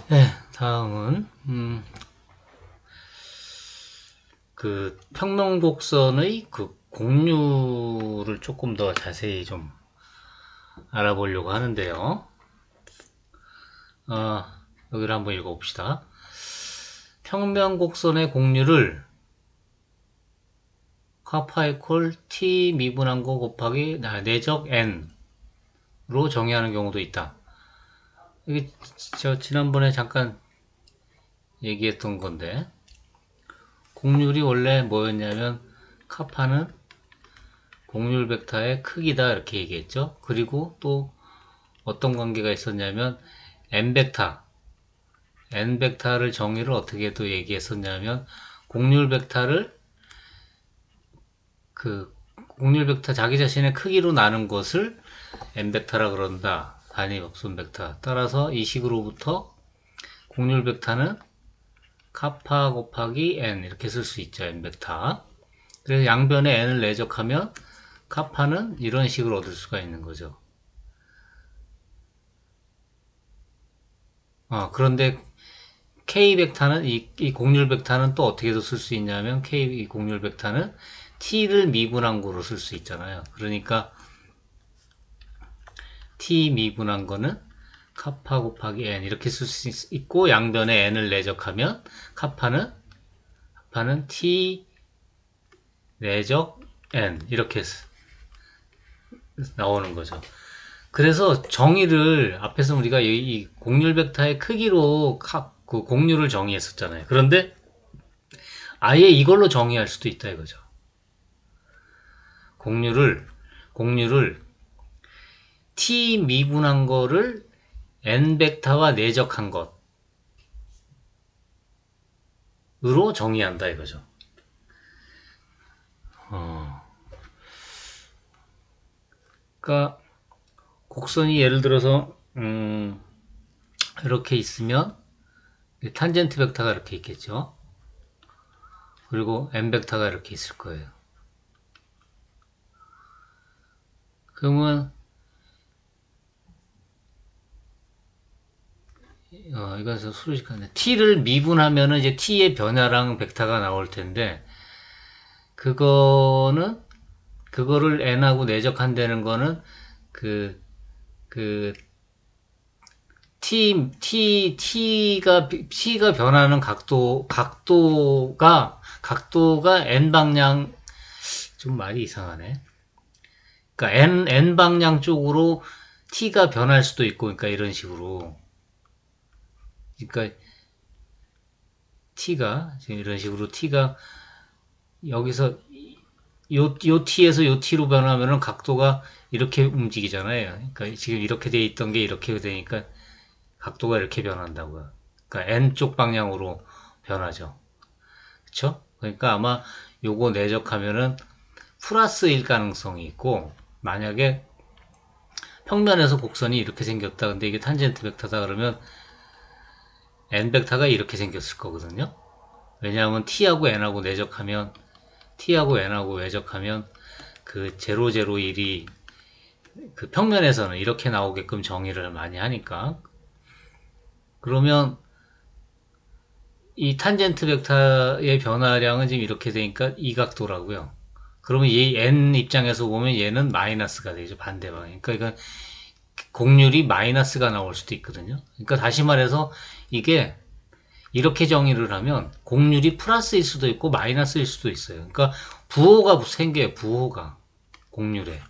네, 다음은 그 평면곡선의 그 공률을 조금 더 자세히 좀 알아보려고 하는데요. 여기를 한번 읽어봅시다. 평면곡선의 공률을 카파이콜 t 미분한 거 곱하기 내적 n로 정의하는 경우도 있다. 이게 저 지난번에 잠깐 얘기했던 건데, 공률이 원래 뭐였냐면 카파는 공률 벡터의 크기다 이렇게 얘기했죠. 그리고 또 어떤 관계가 있었냐면 n벡터를 정의를 어떻게 또 얘기했었냐면 공률 벡터를 그 공률 벡터 자기 자신의 크기로 나눈 것을 n벡터라 그런다. 단위 곡선 벡터. 따라서 이 식으로부터 공률 벡터는 카파 곱하기 n 이렇게 쓸 수 있죠. n벡터. 그래서 양변에 n을 내적하면 카파는 이런 식으로 얻을 수가 있는 거죠. 그런데 k 벡터는 이 공률 벡터는 또 어떻게도 쓸 수 있냐면 이 공률 벡터는 t를 미분한 거로 쓸 수 있잖아요. 그러니까 t 미분한 거는 카파 곱하기 n 이렇게 쓸 수 있고, 양변에 n을 내적하면 카파는 t 내적 n 이렇게 나오는 거죠. 그래서 정의를 앞에서 우리가 이 공률 벡터의 크기로 그 공률을 정의했었잖아요. 그런데 아예 이걸로 정의할 수도 있다 이거죠. 공률을 t 미분한 거를 n 벡터와 내적한 것으로 정의한다 이거죠. 그러니까 곡선이 예를 들어서 이렇게 있으면 탄젠트 벡터가 이렇게 있겠죠. 그리고 n 벡터가 이렇게 있을 거예요. 그러면 이건 수식하네. t를 미분하면은 이제 t의 변화랑 벡터가 나올 텐데, 그거를 n하고 내적한다는 거는 그 t가 변하는 각도가 n 방향, 좀 말이 이상하네. 그러니까 n 방향 쪽으로 t가 변할 수도 있고, 그러니까 이런 식으로. 그러니까 지금 이런 식으로 t가 여기서 요 t에서 요 t로 변하면은 각도가 이렇게 움직이잖아요. 그러니까 지금 이렇게 돼 있던 게 이렇게 되니까 각도가 이렇게 변한다고요. 그러니까 n쪽 방향으로 변하죠. 그쵸? 그러니까 아마 요거 내적하면은 플러스일 가능성이 있고, 만약에 평면에서 곡선이 이렇게 생겼다. 근데 이게 탄젠트 벡터다 그러면 n 벡터가 이렇게 생겼을 거거든요. 왜냐하면 t하고 n하고 외적하면 그 001이 그 평면에서는 이렇게 나오게끔 정의를 많이 하니까, 그러면 이 탄젠트 벡터의 변화량은 지금 이렇게 되니까 이 각도라고요. 그러면 이 n 입장에서 보면 얘는 마이너스가 되죠. 반대 방향. 그러니까 이건 공률이 마이너스가 나올 수도 있거든요. 그러니까 다시 말해서 이게 이렇게 정의를 하면 공률이 플러스일 수도 있고 마이너스일 수도 있어요. 그러니까 부호가 생겨요. 부호가 공률에.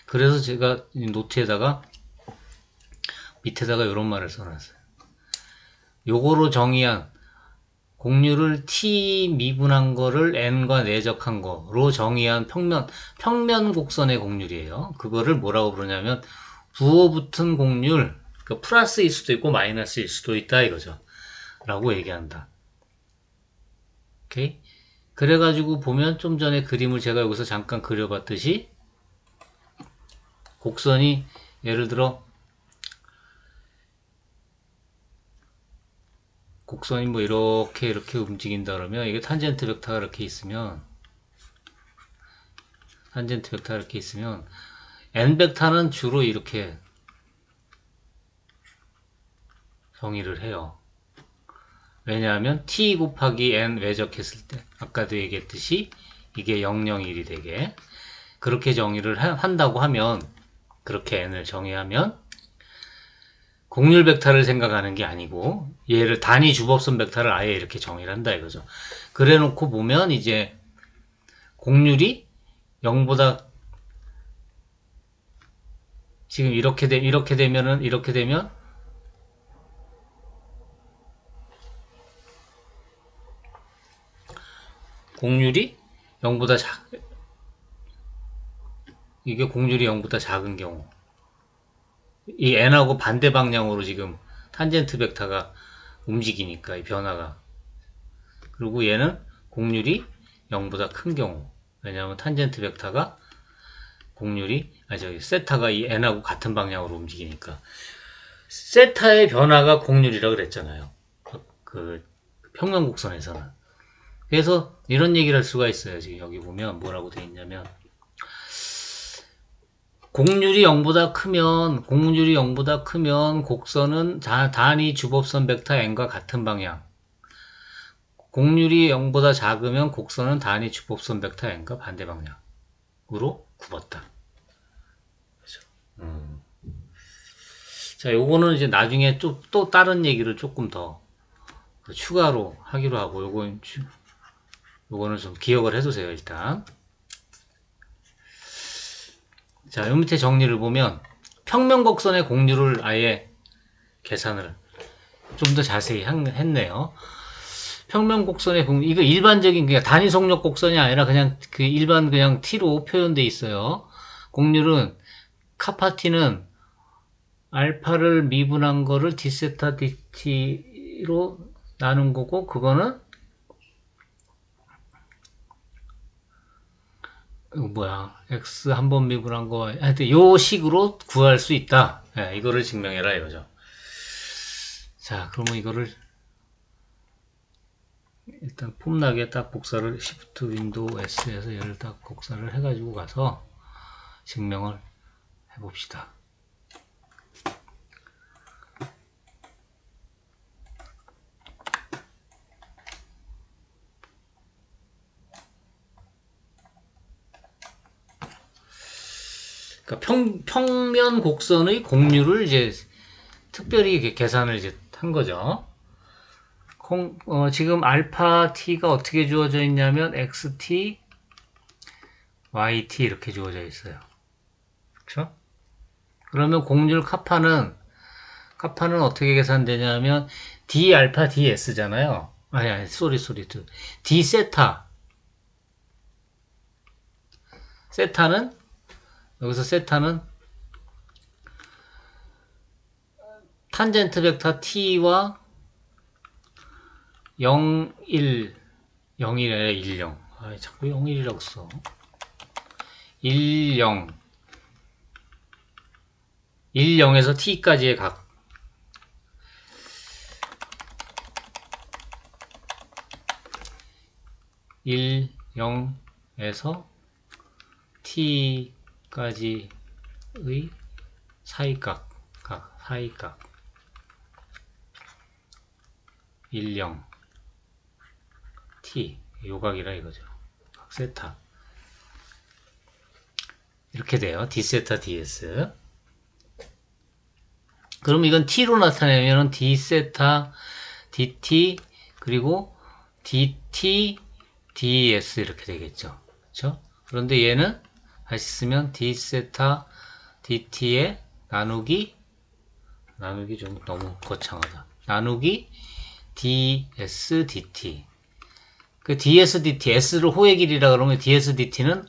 그래서 제가 노트에다가 밑에다가 이런 말을 써놨어요. 요거로 정의한 공률을 t 미분한 거를 n과 내적한 거로 정의한 평면 곡선의 공률이에요. 그거를 뭐라고 부르냐면 부호 붙은 공률, 그러니까 플러스일 수도 있고 마이너스일 수도 있다 이거죠. 라고 얘기한다. 오케이? 그래가지고 보면 좀 전에 그림을 제가 여기서 잠깐 그려봤듯이 곡선이 예를 들어 곡선이 뭐 이렇게 움직인다 그러면 이게 탄젠트 벡터가 이렇게 있으면 n 벡터는 주로 이렇게 정의를 해요. 왜냐하면 t 곱하기 n 외적했을 때 아까도 얘기했듯이 이게 0, 0, 1이 되게 그렇게 정의를 한다고 하면 그렇게 n을 정의하면 곡률 벡터를 생각하는 게 아니고 얘를 단위 주법선 벡터를 아예 이렇게 정의를 한다 이거죠. 그래 놓고 보면 이제 곡률이 0보다 지금 이렇게 되면 곡률이 0보다 이게 곡률이 0보다 작은 경우 이 n하고 반대 방향으로 지금 탄젠트 벡터가 움직이니까 이 변화가 그리고 얘는 곡률이 0보다 큰 경우 왜냐하면 탄젠트 벡터가 곡률이 세타가 이 n하고 같은 방향으로 움직이니까 세타의 변화가 곡률이라고 그랬잖아요. 그 평면곡선에서는 그래서 이런 얘기를 할 수가 있어요. 지금 여기 보면 뭐라고 되어 있냐면 곡률이 0보다 크면 곡선은 단위 주법선 벡터 n과 같은 방향 곡률이 0보다 작으면 곡선은 단위 주법선 벡터 n과 반대 방향으로 굽었다. 그렇죠? 자, 요거는 이제 나중에 또 다른 얘기를 조금 더 추가로 하기로 하고 요거는 좀 기억을 해두세요. 일단 자, 요 밑에 정리를 보면 평면곡선의 곡률을 아예 계산을 좀 더 자세히 했네요. 평면곡선의 곡률 이거 일반적인 그냥 단위 속력 곡선이 아니라 그냥 그 일반 그냥 t로 표현돼 있어요. 곡률은 카파 t는 알파를 미분한 거를 d세타 dt로 나눈 거고 그거는 이거 뭐야 x 한 번 미분한 거 하여튼 요 식으로 구할 수 있다. 네, 이거를 증명해라 이거죠. 자 그러면 이거를 일단 폼나게 딱 복사를 Shift 윈도우 S에서 얘를 딱 복사를 해가지고 가서 증명을 해봅시다. 그러니까 평면 곡선의 곡률을 이제 특별히 계산을 이제 한 거죠. 지금 알파 t가 어떻게 주어져 있냐면 xt, yt 이렇게 주어져 있어요. 그렇죠? 그러면 곡률 카파는 어떻게 계산되냐면 d 알파 ds잖아요. 아니 쏘리 d 세타는 여기서 세타는 탄젠트 벡터 t와 0, 1, 0이 아니라 1, 0. 자꾸 0, 1이라고 써. 1, 0. 1, 0에서 t까지의 각. 1, 0에서 t까지의 사이각. 사이각. 1, 0. t. 요각이라 이거죠. 세타. 이렇게 돼요. d세타 ds. 그럼 이건 t로 나타내면 d세타 dt 그리고 dt ds 이렇게 되겠죠. 그렇죠? 그런데 얘는 다시 쓰면 d세타 dt의 나누기 좀 너무 거창하다. 나누기 ds dt. 그 ds dt, s를 호의 길이라 그러면 ds dt는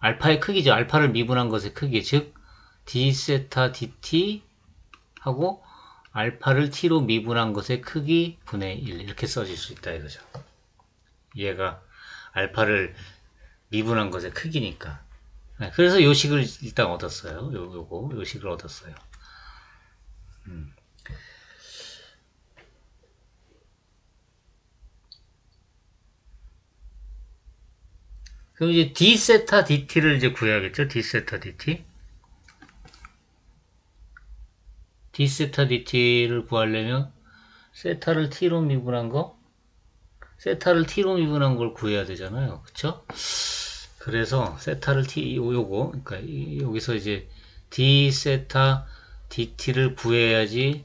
알파의 크기죠. 알파를 미분한 것의 크기, 즉 d세타 dt 하고 알파를 t로 미분한 것의 크기 분의 1 이렇게 써질 수 있다 이거죠. 얘가 알파를 미분한 것의 크기니까. 그래서 요 식을 일단 얻었어요. 요 식을 얻었어요. 그럼 이제 d세타 dt를 이제 구해야겠죠. d세타 dt. d 세타 dt를 구하려면 세타를 t로 미분한 거, 세타를 t로 미분한 걸 구해야 되잖아요. 그쵸? 그래서 세타를 t 요거 그러니까 여기서 이제 d 세타 dt를 구해야지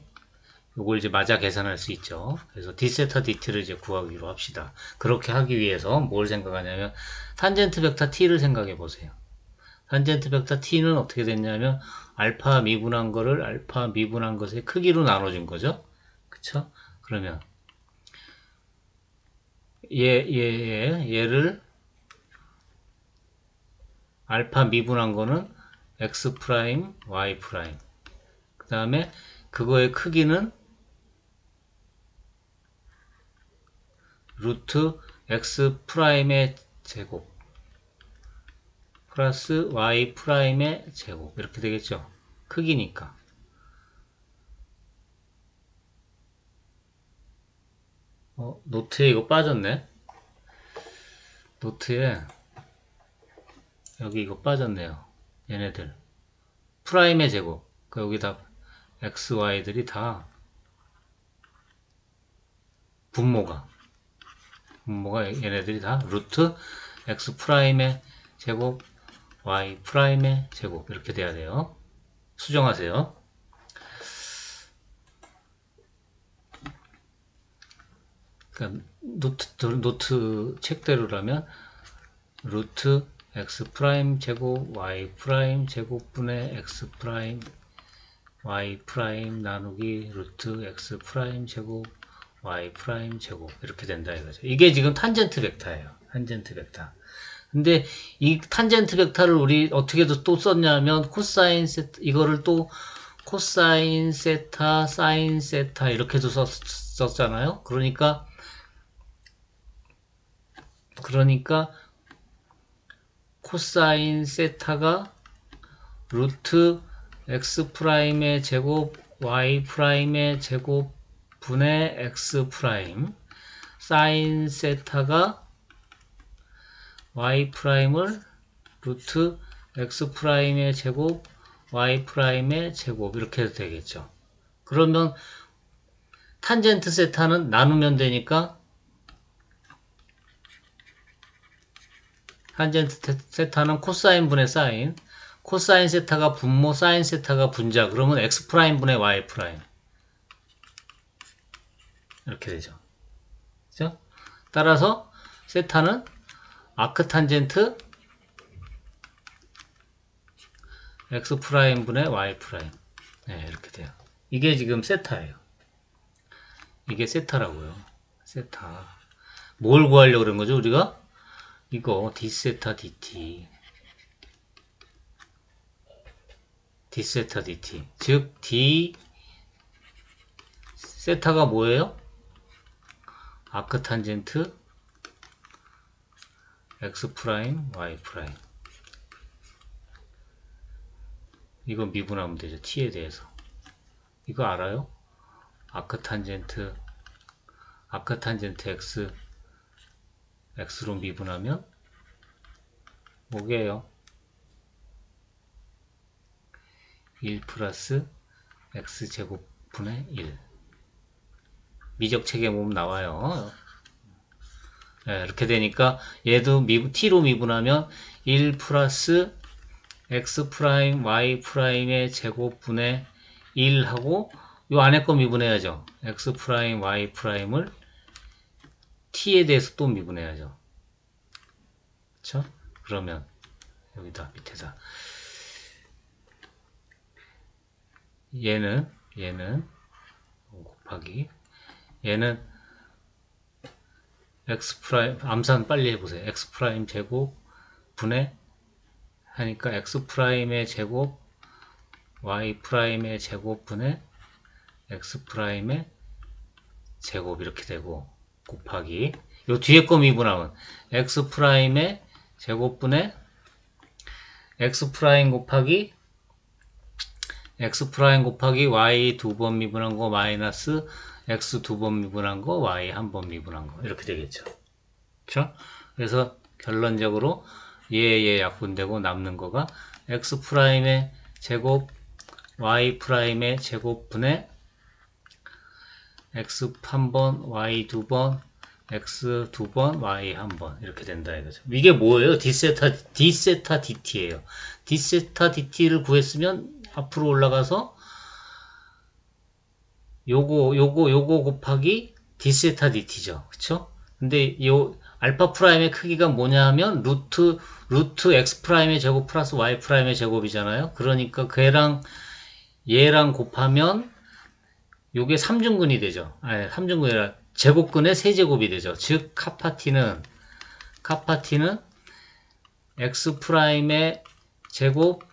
요걸 이제 맞아 계산할 수 있죠. 그래서 d 세타 dt를 이제 구하기로 합시다. 그렇게 하기 위해서 뭘 생각하냐면 탄젠트 벡터 t를 생각해 보세요. 탄젠트 벡터 t는 어떻게 됐냐면 알파 미분한 거를 알파 미분한 것의 크기로 나눠준 거죠. 그쵸? 그러면 얘를 알파 미분한 거는 x 프라임, y 프라임. 그 다음에 그거의 크기는 루트 x 프라임의 제곱 플러스 y 프라임의 제곱 이렇게 되겠죠. 크기니까. 노트에 이거 빠졌네. 노트에 여기 이거 빠졌네요. 얘네들 프라임의 제곱. 그러니까 여기다 x, y들이 다 분모가 얘네들이 다 루트 x 프라임의 제곱 y 프라임의 제곱 이렇게 돼야 돼요. 수정하세요. 그러니까 노트 책대로라면 루트 x 프라임 제곱 y 프라임 제곱분의 x 프라임 y 프라임 나누기 루트 x 프라임 제곱 y 프라임 제곱 이렇게 된다 이거죠. 이게 지금 탄젠트 벡터예요. 탄젠트 벡터. 근데 이 탄젠트 벡터를 우리 어떻게 또 썼냐면 코사인 세타 이거를 또 코사인 세타 사인 세타 이렇게도 썼잖아요. 그러니까 코사인 세타가 루트 x 프라임의 제곱 y 프라임의 제곱 분의 x 프라임 사인 세타가 y 프라임을 루트 x 프라임의 제곱 y 프라임의 제곱 이렇게 해도 되겠죠. 그러면 탄젠트 세타는 나누면 되니까 탄젠트 세타는 코사인 분의 사인 코사인 세타가 분모 사인 세타가 분자 그러면 x 프라임 분의 y 프라임 이렇게 되죠. 그죠? 따라서 세타는 아크 탄젠트 x 프라임 분의 y 프라임 네, 이렇게 돼요. 이게 지금 세타예요. 이게 세타라고요. 세타. 뭘 구하려고 그런 거죠, 우리가? 이거 d 세타 dt d 세타 dt 즉 d 세타가 뭐예요? 아크 탄젠트 x 프라임 y 프라임 이거 미분하면 되죠. t에 대해서 이거 알아요? 아크 탄젠트 x x로 미분하면 뭐게요? 1 플러스 x제곱분의 1 미적책에 보면 나와요. 네, 이렇게 되니까 얘도 t로 미분하면 1 플러스 x 프라임 y 프라임의 제곱분의 1하고 요 안에 거 미분해야죠. x 프라임 y 프라임을 t에 대해서 또 미분해야죠. 그쵸? 그러면 여기다 밑에다 얘는 곱하기 얘는 x 프라임 암산 빨리 해보세요. x 프라임 제곱 분의 하니까 x 프라임의 제곱 y 프라임의 제곱 분의 x 프라임의 제곱 이렇게 되고 곱하기 요 뒤에 거 미분하면 x 프라임의 제곱분의 x 프라임 곱하기 x 프라임 곱하기 y 두 번 미분한 거 마이너스 x 두 번 미분한 거 y 한 번 미분한 거 이렇게 되겠죠. 그렇죠? 그래서 결론적으로 얘 약분되고 남는 거가 x 프라임의 제곱 y 프라임의 제곱분의 x 한 번, y 두 번, x 두 번, y 한 번 이렇게 된다 이거죠. 이게 뭐예요? d세타 dt예요. d세타 dt를 구했으면 앞으로 올라가서 요거 곱하기 d세타 dt죠. 그쵸? 근데 요 알파 프라임의 크기가 뭐냐 하면 루트 x 프라임의 제곱 플러스 y 프라임의 제곱이잖아요. 그러니까 얘랑 곱하면 요게 3중근이 되죠. 아니, 3중근이 아니라 제곱근의 세제곱이 되죠. 즉 카파티는 x 프라임의 제곱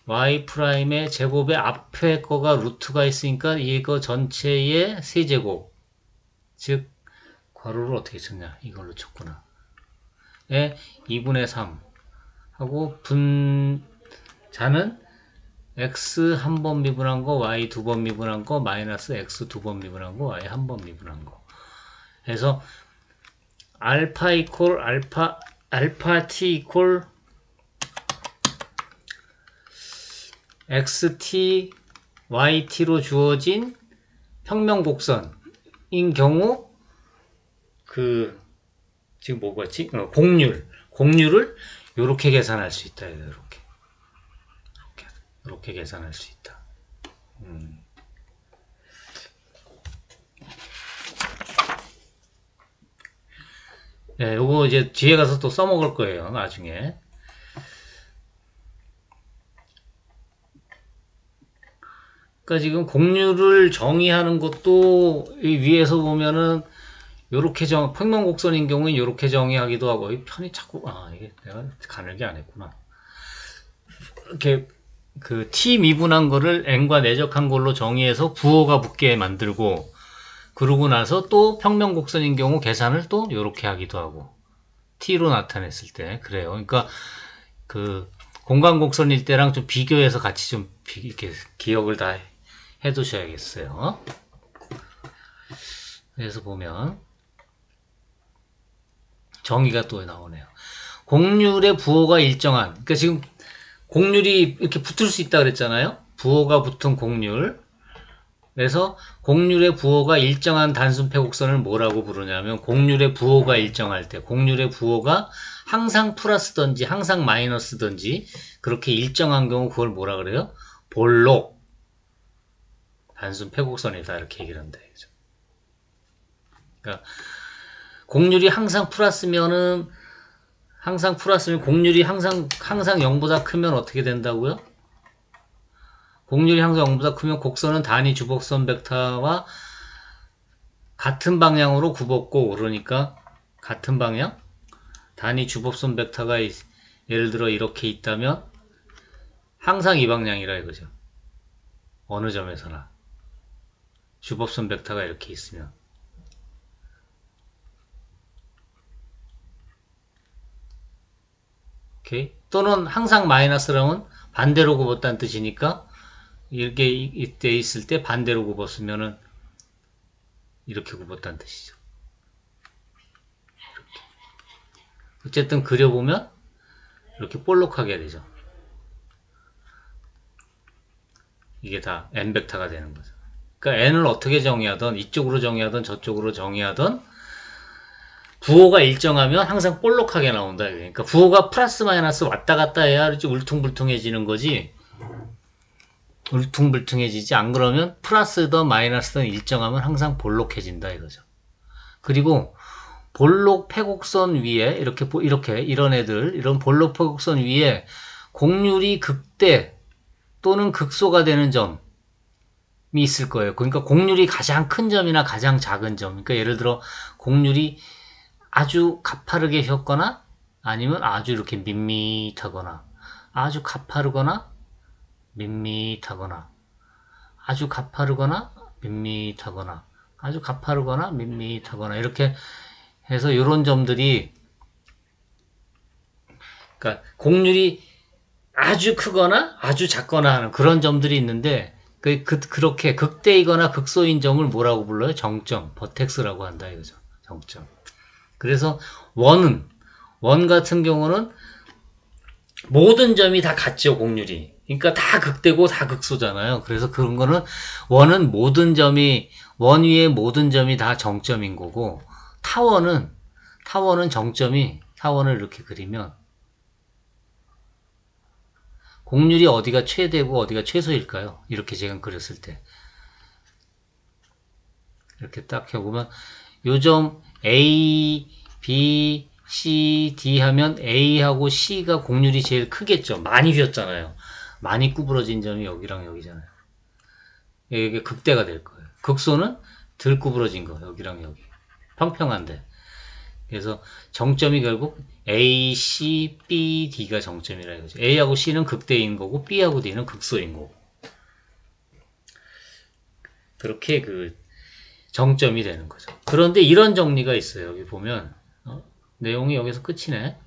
y 프라임의 제곱의 앞에 거가 루트가 있으니까 이거 전체의 세제곱, 즉 괄호를 어떻게 쳤냐, 이걸로 쳤구나. 에 2분의 3 하고 분자는 x 한 번 미분한 거, y 두 번 미분한 거, 마이너스 x 두 번 미분한 거, y 한 번 미분한 거. 그래서 알파 t 이퀄 xt, yt로 주어진 평면 곡선인 경우 지금 뭐였지? 공률을 요렇게 계산할 수 있다. 이렇게 계산할 수 있다. 네, 요거 이제 뒤에 가서 또 써먹을 거예요, 나중에. 그러니까 지금 공률을 정의하는 것도 이 위에서 보면은 요렇게 평면 곡선인 경우에 요렇게 정의하기도 하고, 이 편이 자꾸, 이게 내가 가늘게 안 했구나. 이렇게 t 미분한 거를 n과 내적한 걸로 정의해서 부호가 붙게 만들고, 그러고 나서 또 평면 곡선인 경우 계산을 또 요렇게 하기도 하고, t로 나타냈을 때 그래요. 그러니까 공간 곡선일 때랑 좀 비교해서 같이 좀 이렇게 기억을 다 해두셔야겠어요. 그래서 보면 정의가 또 나오네요. 공률의 부호가 일정한, 그러니까 지금 공률이 이렇게 붙을 수 있다 그랬잖아요. 부호가 붙은 공률. 그래서 공률의 부호가 일정한 단순 패곡선을 뭐라고 부르냐면, 공률의 부호가 일정할 때, 공률의 부호가 항상 플러스든지 항상 마이너스든지 그렇게 일정한 경우 그걸 뭐라 그래요? 볼록 단순 패곡선이다 이렇게 얘기를 한다. 그러니까 공률이 항상 플러스면 공률이 항상 0보다 크면 어떻게 된다고요? 공률이 항상 0보다 크면 곡선은 단위 주복선 벡터와 같은 방향으로 굽었고, 그러니까 같은 방향? 단위 주복선 벡터가 예를 들어 이렇게 있다면 항상 이 방향이라 이거죠. 어느 점에서나 주법선 벡터가 이렇게 있으면. 오케이? 또는 항상 마이너스라면 반대로 굽었다는 뜻이니까, 이렇게 이때 있을 때 반대로 굽었으면은 이렇게 굽었다는 뜻이죠. 이렇게. 어쨌든 그려보면 이렇게 볼록하게 되죠. 이게 다 n 벡터가 되는 거죠. 그러니까 n을 어떻게 정의하든, 이쪽으로 정의하든 저쪽으로 정의하든 부호가 일정하면 항상 볼록하게 나온다. 그러니까 부호가 플러스 마이너스 왔다 갔다 해야 울퉁불퉁해지는 거지, 울퉁불퉁해지지, 안 그러면 플러스든 마이너스든 일정하면 항상 볼록해진다 이거죠. 그리고 볼록 패곡선 위에 이렇게 이런 애들, 이런 볼록 패곡선 위에 공률이 극대 또는 극소가 되는 점이 있을 거예요. 그러니까 공률이 가장 큰 점이나 가장 작은 점, 그러니까 예를 들어 공률이 아주 가파르게 휘었거나 아니면 아주 이렇게 밋밋하거나, 아주 가파르거나 밋밋하거나, 아주 가파르거나 밋밋하거나, 아주 가파르거나 밋밋하거나, 이렇게 해서 이런 점들이, 그러니까 공률이 아주 크거나 아주 작거나 하는 그런 점들이 있는데, 그렇게 극대이거나 극소인 점을 뭐라고 불러요? 정점, 버텍스라고 한다 이거죠. 정점. 그래서 원 같은 경우는 모든 점이 다 같죠, 공률이. 그러니까 다 극대고 다 극소잖아요. 그래서 그런 거는 원은 모든 점이 원 위에 모든 점이 다 정점인 거고 타원은 정점이 타원을 이렇게 그리면 공률이 어디가 최대고 어디가 최소일까요? 이렇게 제가 그렸을 때 이렇게 딱 해보면 요점 A, B, C, D 하면 A하고 C가 공률이 제일 크겠죠. 많이 휘었잖아요. 많이 구부러진 점이 여기랑 여기잖아요. 이게 극대가 될 거예요. 극소는 덜 구부러진 거 여기랑 여기 평평한데. 그래서 정점이 결국 A, C, B, D가 정점이라 이거죠. A하고 C는 극대인 거고 B하고 D는 극소인 거고. 그렇게 그 정점이 되는 거죠. 그런데 이런 정리가 있어요. 여기 보면 내용이 여기서 끝이네.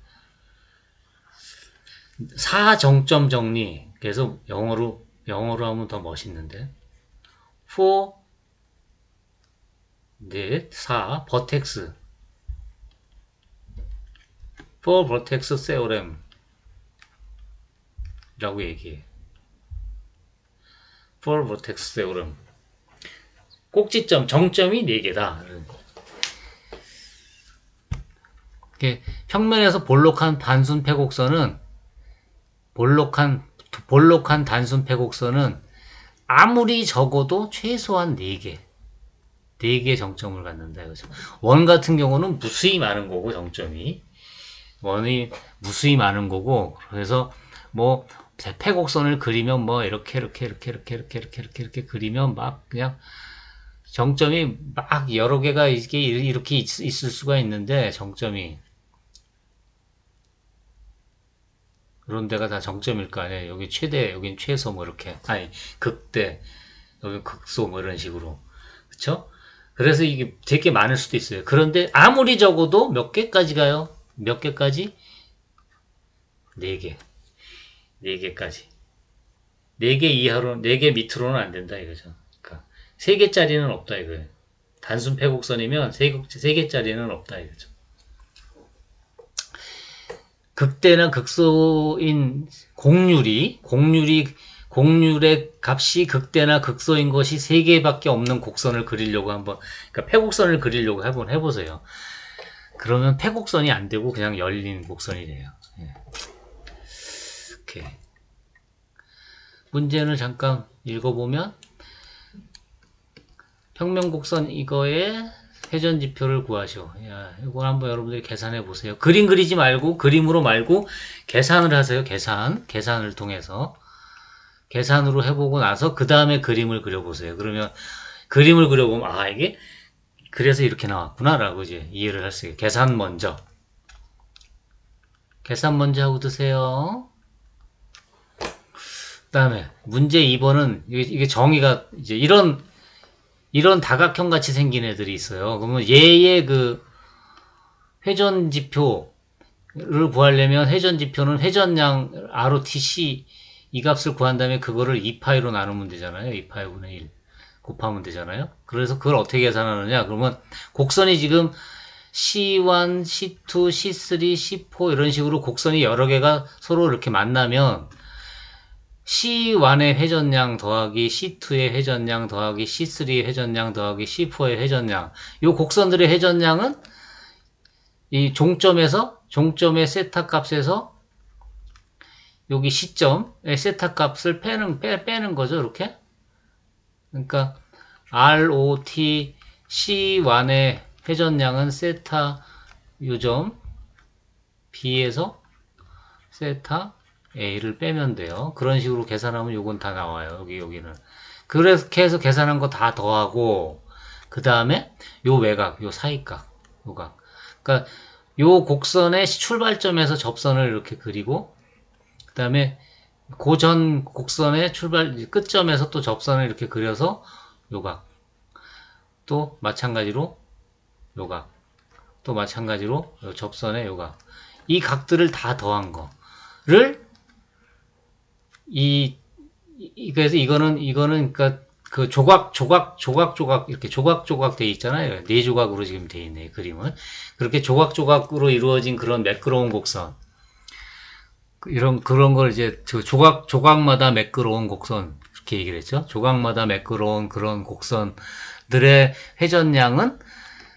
4정점 정리. 그래서 영어로 하면 더 멋있는데. for 4 vertex for vertex theorem 라고 얘기해. for vertex theorem. 꼭지점, 정점이 4개다. 평면에서 볼록한 단순 패곡선은 볼록한 단순 패곡선은 아무리 적어도 최소한 4개 4개의 정점을 갖는다 이거죠. 원 같은 경우는 무수히 많은 거고 정점이 원이 무수히 많은 거고 그래서 뭐 패곡선을 그리면 뭐 이렇게 그리면 막 그냥 정점이 막 여러 개가 이렇게 있을 수가 있는데 정점이 그런 데가 다 정점일 거 아니에요. 여기 최대, 여긴 최소 뭐 이렇게 아니 극대, 여기 극소 뭐 이런 식으로 그쵸? 그래서 이게 되게 많을 수도 있어요. 그런데 아무리 적어도 몇 개까지 가요? 몇 개까지? 4개. 4개까지. 4개 이하로, 4개 밑으로는 안 된다 이거죠. 그러니까 3개짜리는 없다 이거예요. 단순 패곡선이면 3개짜리는 없다 이거죠. 극대나 극소인 공률의 값이 극대나 극소인 것이 3개밖에 없는 곡선을 그리려고 그러니까 패곡선을 그리려고 한번 해보세요. 그러면 패곡선이 안 되고 그냥 열린 곡선이 돼요. 예. 오케이. 문제는 잠깐 읽어보면 평면곡선 이거에 회전지표를 구하시오. 야, 이걸 한번 여러분들이 계산해 보세요. 그림 그리지 말고 그림으로 말고 계산을 하세요. 계산을 통해서 계산으로 해보고 나서 그 다음에 그림을 그려보세요. 그러면 그림을 그려보면 아 이게 그래서 이렇게 나왔구나 라고 이제 이해를 할 수 있어요. 계산 먼저 하고 드세요. 그 다음에 문제 2번은 이게 정의가 이제 이런 다각형 같이 생긴 애들이 있어요. 그러면 얘의 그 회전지표를 구하려면 회전지표는 회전량 ROTC 이 값을 구한 다음에 그거를 2파이로 나누면 되잖아요. 2파이분의 1 곱하면 되잖아요. 그래서 그걸 어떻게 계산하느냐? 그러면 곡선이 지금 C1, C2, C3, C4 이런 식으로 곡선이 여러 개가 서로 이렇게 만나면 C1의 회전량 더하기 C2의 회전량 더하기 C3의 회전량 더하기 C4의 회전량 이 곡선들의 회전량은 이 종점의 세타 값에서 여기 시점의 세타 값을 빼는 거죠. 이렇게 그러니까 ROT C1의 회전량은 세타 요점 B에서 세타 A를 빼면 돼요. 그런 식으로 계산하면 요건 다 나와요. 여기는. 그렇게 해서 계산한 거 다 더하고, 그 다음에 요 외곽, 요 사이각, 요각. 그러니까 요 곡선의 출발점에서 접선을 이렇게 그리고, 그 다음에 고전 곡선의 끝점에서 또 접선을 이렇게 그려서 요각. 또 마찬가지로 요각. 또 마찬가지로 요 접선의 요각. 이 각들을 다 더한 거를 그래서 이거는 그러니까 그 조각 이렇게 조각 돼 있잖아요. 4조각으로 지금 돼 있네, 그림은. 그렇게 조각으로 이루어진 그런 매끄러운 곡선. 그런 걸 이제 조각마다 매끄러운 곡선, 이렇게 얘기를 했죠. 조각마다 매끄러운 그런 곡선들의 회전량은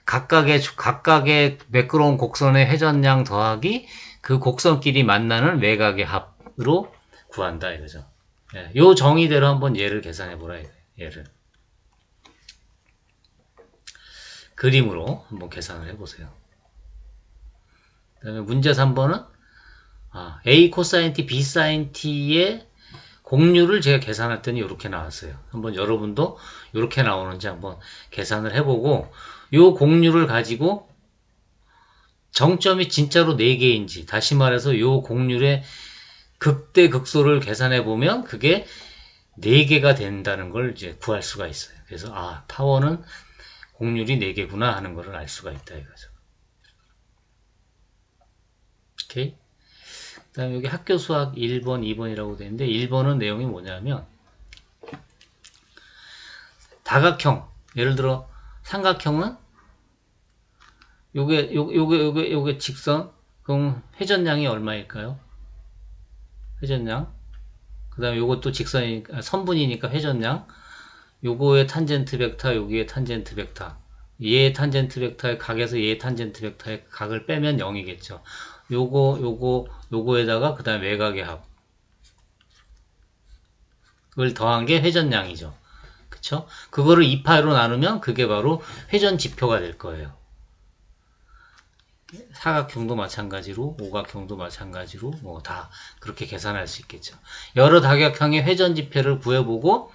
각각의 매끄러운 곡선의 회전량 더하기 그 곡선끼리 만나는 외곽의 합으로 구한다 이거죠. 예, 요 정의대로 한번 얘를 계산해 보라 이거예요. 얘를 그림으로 한번 계산을 해보세요. 그 다음에 문제 3번은 A 코사인 T, B 사인 T의 공률을 제가 계산했더니 이렇게 나왔어요. 한번 여러분도 이렇게 나오는지 한번 계산을 해보고 요 공률을 가지고 정점이 진짜로 4개인지, 다시 말해서 요 공률의 극대극소를 계산해 보면 그게 4개가 된다는 걸 이제 구할 수가 있어요. 그래서 타워는 공률이 4개구나 하는 것을 알 수가 있다 이거죠. 오케이. 그 다음에 여기 학교 수학 1번, 2번이라고 되어 있는데 1번은 내용이 뭐냐면 다각형, 예를 들어 삼각형은 요게 직선, 그럼 회전량이 얼마일까요? 회전량. 그 다음에 요것도 직선이니까, 선분이니까 회전량. 요거의 탄젠트 벡터, 여기의 탄젠트 벡터. 얘의 탄젠트 벡터의 각에서 얘의 탄젠트 벡터의 각을 빼면 0이겠죠. 요거에다가 그 다음에 외곽의 합을 더한 게 회전량이죠. 그쵸? 그거를 2파로 나누면 그게 바로 회전 지표가 될 거예요. 사각형도 마찬가지로 오각형도 마찬가지로 뭐 다 그렇게 계산할 수 있겠죠. 여러 다각형의 회전 지표를 구해보고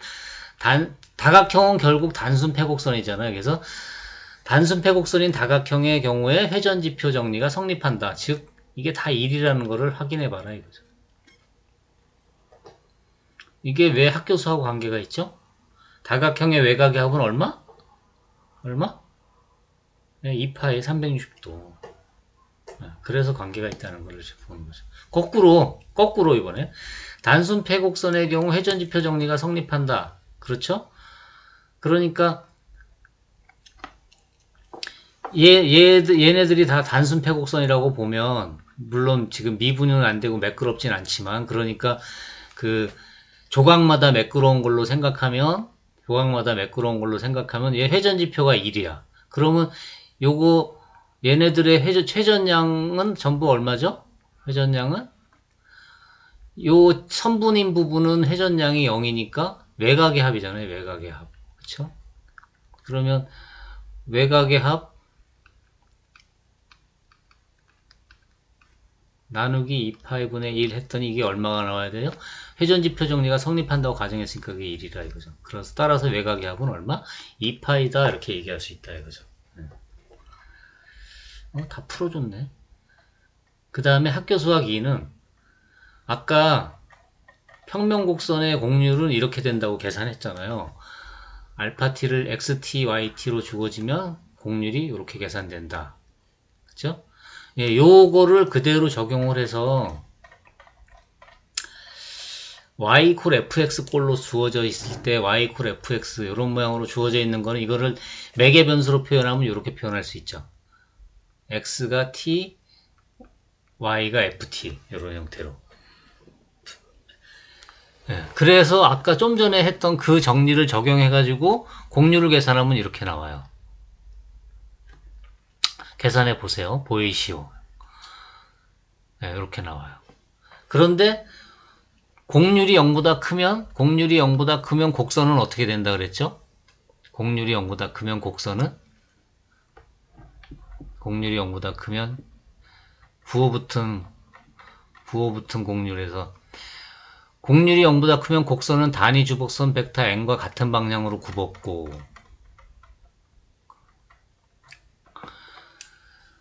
다각형은 결국 단순 패곡선이잖아요. 그래서 단순 패곡선인 다각형의 경우에 회전 지표 정리가 성립한다. 즉 이게 다 1이라는 것을 확인해 봐라 이거죠. 이게 왜 학교 수하고 관계가 있죠? 다각형의 외곽의 합은 얼마? 네, 2파의 360도. 그래서 관계가 있다는 걸 보는 거죠. 거꾸로 이번에 단순 패곡선의 경우 회전지표 정리가 성립한다. 그렇죠? 그러니까 얘네들이 다 단순 패곡선이라고 보면 물론 지금 미분은 안 되고 매끄럽진 않지만 그러니까 그 조각마다 매끄러운 걸로 생각하면 얘 회전지표가 1이야. 그러면 요거 얘네들의 회전량은 전부 얼마죠? 회전량은? 요 선분인 부분은 회전량이 0이니까 외곽의 합이잖아요. 외곽의 합. 그쵸? 그러면 외곽의 합 나누기 2파이분의 1 했더니 이게 얼마가 나와야 돼요? 회전지표 정리가 성립한다고 가정했으니까 그게 1이라 이거죠. 그래서 따라서 외곽의 합은 얼마? 2파이다 이렇게 얘기할 수 있다 이거죠. 다 풀어줬네. 그 다음에 학교 수학 2는 아까 평면곡선의 공률은 이렇게 된다고 계산했잖아요. 알파 t를 xt, yt로 주어지면 공률이 이렇게 계산된다. 그쵸? 예, 요거를 그대로 적용을 해서 y 이퀄 fx 꼴로 주어져 있을 때 y 이퀄 fx 이런 모양으로 주어져 있는 거는 이거를 매개 변수로 표현하면 이렇게 표현할 수 있죠. x가 t, y가 ft 이런 형태로. 예, 그래서 아까 좀 전에 했던 그 정리를 적용해가지고 공률을 계산하면 이렇게 나와요. 계산해 보세요. 보이시오. 네, 이렇게 나와요. 그런데 공률이 0보다 크면 곡선은 어떻게 된다 그랬죠? 공률이 0보다 크면 부호 붙은 공률에서 공률이 0보다 크면 곡선은 단위 주복선 벡터 n과 같은 방향으로 굽었고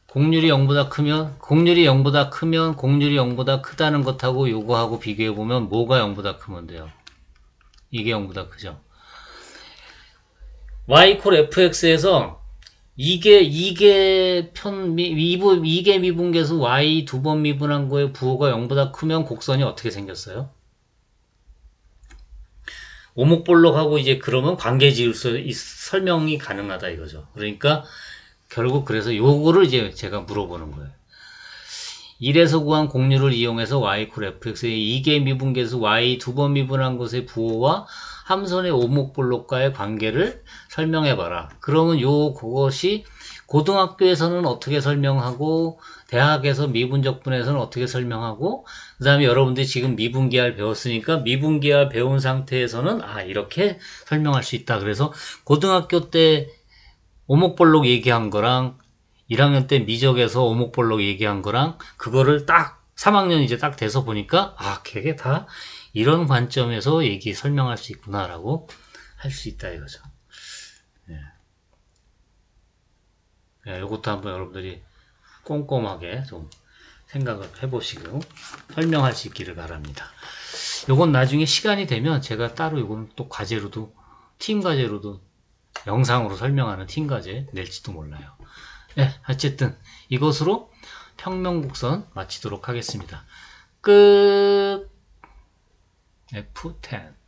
공률이 0보다 크다는 것하고 요거하고 비교해보면 뭐가 0보다 크면 돼요? 이게 0보다 크죠. y 이퀄 fx에서 이게 미분계수 y 두 번 미분한 거에 부호가 0보다 크면 곡선이 어떻게 생겼어요? 오목볼록하고 이제 그러면 관계지울수 설명이 가능하다 이거죠. 그러니까 결국 그래서 요거를 이제 제가 물어보는 거예요. 1에서 구한 공률을 이용해서 y 콜 fx의 2개 미분계수 y 두 번 미분한 것의 부호와 함선의 오목볼록과의 관계를 설명해봐라. 그러면 그것이 고등학교에서는 어떻게 설명하고 대학에서 미분적분에서는 어떻게 설명하고 그 다음에 여러분들이 지금 미분계알 배웠으니까 미분계알 배운 상태에서는 이렇게 설명할 수 있다. 그래서 고등학교 때 오목볼록 얘기한 거랑 1학년 때 미적에서 오목볼록 얘기한 거랑 그거를 딱 3학년 이제 딱 돼서 보니까 그게 다 이런 관점에서 설명할 수 있구나라고 할 수 있다 이거죠. 이것도 한번 여러분들이 꼼꼼하게 좀 생각을 해보시고 설명할 수 있기를 바랍니다. 요건 나중에 시간이 되면 제가 따로 이건 또 과제로도 팀 과제로도 영상으로 설명하는 팀 과제 낼지도 몰라요. 어쨌든 이것으로 평면곡선 마치도록 하겠습니다. 끝. F10